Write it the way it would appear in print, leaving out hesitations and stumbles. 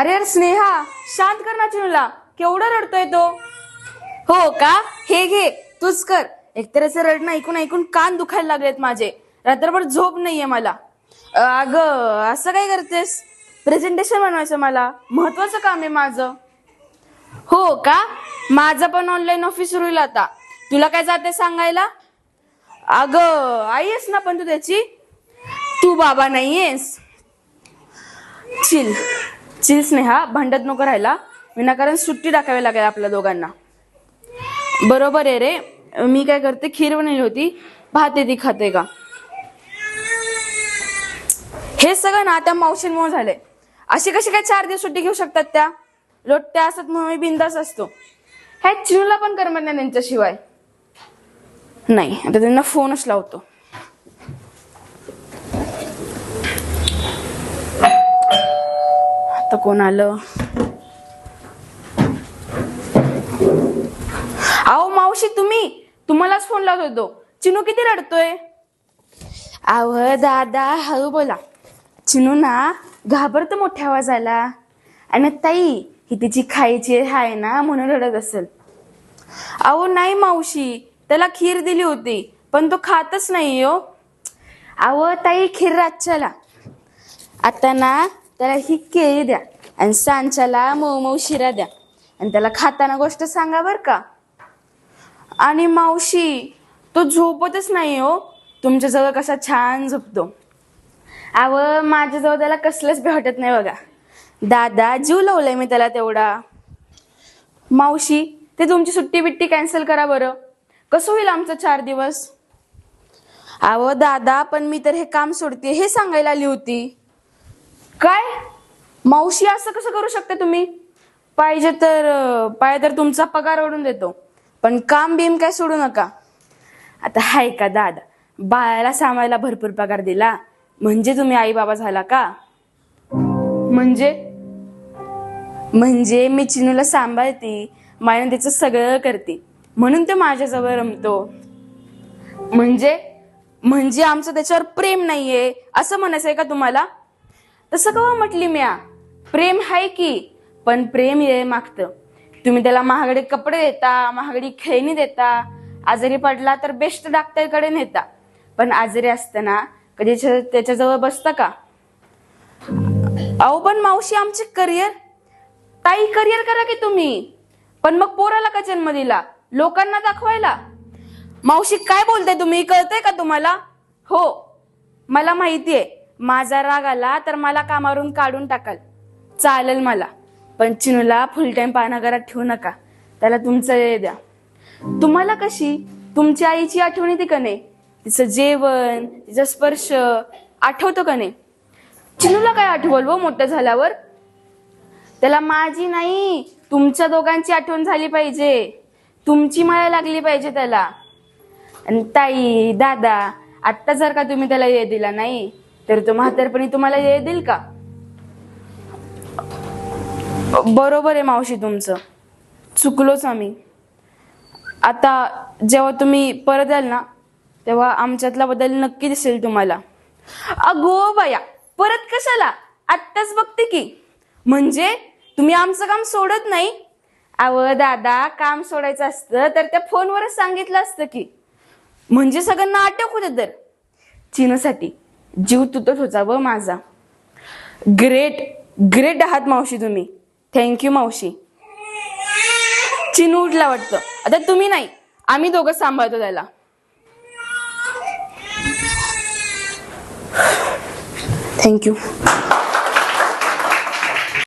अरे यार स्नेहा, शांत कर ना चिनूला, केवढा रडतोय तो. हो का, हे घे तूच कर. एकतर असं रडणं ऐकून ऐकून कान दुखायला लागलेत माझे. रात्रभर झोप नाहीये मला. अगं असं काय करतेस? प्रेझेंटेशन बनवायचं, मला महत्वाचं काम आहे माझं. हो का, माझं पण ऑनलाईन ऑफिस सुरू होईल आता. तुला काय जाते सांगायला? अगं आई आहेस ना पण तू त्याची. तू बाबा नाहीयेस. चिल चिल स्नेहा, भांडत नको राहायला. विनाकारण सुट्टी टाकावी लागेल आपल्या दोघांना. बरोबर आहे रे. मी काय करते, खीर बनवली होती, भात ती खाते का. हे सगळं ना त्या मावशींमुळे झालंय. अशी कशी काय 4 दिवस सुट्टी घेऊ शकतात त्या? लोटत्या असतात म्हणून मी बिंदास असतो. ह्या चिनूला पण करमत नाही त्यांच्याशिवाय. नाही, आता त्यांना फोनच लावतो. आता कोण आलं? अहो मावशी, तुम्हालाच फोन लावत होतो. चिनू किती रडतोय. अव दादा हळू बोला. चिनू ना घाबरतो मोठ्या आवाजाला. आणि ताई, ही तिची खायची आहे ना म्हणून रडत असेल. अहो नाही मावशी, त्याला खीर दिली होती पण तो खातच नाही हो. अहो ताई, खीर रातच्याला. आता ना त्याला ही केळी द्या आणि सांच्याला मऊ मऊ शिरा द्या आणि त्याला खाताना गोष्ट सांगा बर का. आणि मावशी, तो झोपतच नाही हो. तुमच्याजवळ कसा छान झोपतो. अव माझ्याजवळ त्याला कसलंच भेटत नाही बघा. दादा जीव लावलाय मी त्याला तेवढा. मावशी, ते तुमची सुट्टी बिट्टी कॅन्सल करा बरं. कसं होईल आमचं 4 दिवस? अव दादा, पण मी तर हे काम सोडते हे सांगायला आली होती. काय मावशी, असं कसं करू शकता तुम्ही? पाहिजे तर तुमचा पगार वाढून देतो, पण काम बीम काय सोडू नका. आता हाय का दादा, बाळाला सांभाळायला भरपूर पगार दिला म्हणजे तुम्ही आई बाबा झाला का? म्हणजे मी चिनूला सांभाळते, मायने त्याचं सगळं करते म्हणून ते माझ्याजवळ रमतो. म्हणजे आमचं त्याच्यावर प्रेम नाहीये असं म्हणायचंय का तुम्हाला? तसं कवा म्हटली म्या? प्रेम आहे की, पण प्रेम ये मागतं. तुम्ही त्याला महागडे कपडे देता, महागडी खेळणी देता, आजारी पडला तर बेस्ट डॉक्टरकडे नेता, पण आजारी असताना कधी त्याच्याजवळ बसता का? अहो पण मावशी, आमचे करिअर. ताई, करिअर करा की तुम्ही, पण मग पोराला का जन्म दिला? लोकांना दाखवायला? मावशी काय बोलताय तुम्ही, कळतंय का तुम्हाला? हो, मला माहितीये, माझा राग आला तर मला कामावरून काढून टाकाल, चालेल मला. पण चिनूला फुल टाइम पानाघरात ठेवू नका. त्याला तुमचं वेळ द्या. तुम्हाला कशी तुमच्या आईची आठवण येते का नाही? तिचं जेवण, तिचा स्पर्श आठवतो का नाही? चिनूला काय आठवल व मोठं झाल्यावर? त्याला माझी नाही, तुमच्या दोघांची आठवण झाली पाहिजे. तुमची माया लागली पाहिजे त्याला. आणि ताई, दादा, आत्ता जर का तुम्ही त्याला ये दिला नाही तर तो म्हातारपणी तुम्हाला ये देईल का? बरोबर आहे मावशी तुमचं, चुकलोच आम्ही. आता जेव्हा तुम्ही परत याल ना तेव्हा आमच्यातला बदल नक्की दिसेल तुम्हाला. अगो बाया, परत कशाला? आत्ताच बघते की. म्हणजे तुम्ही आमचं काम सोडत नाही? अव दादा, काम सोडायचं असतं तर त्या फोनवरच सांगितलं असतं की. म्हणजे सगळ्यांना अटक होते तर. चिनूसाठी जीव तुटत होता व माझा. ग्रेट आहात मावशी तुम्ही. थँक्यू मावशी. चिनू उठला वाटतं. आता तुम्ही नाही, आम्ही दोघं सांभाळतो त्याला. थँक्यू.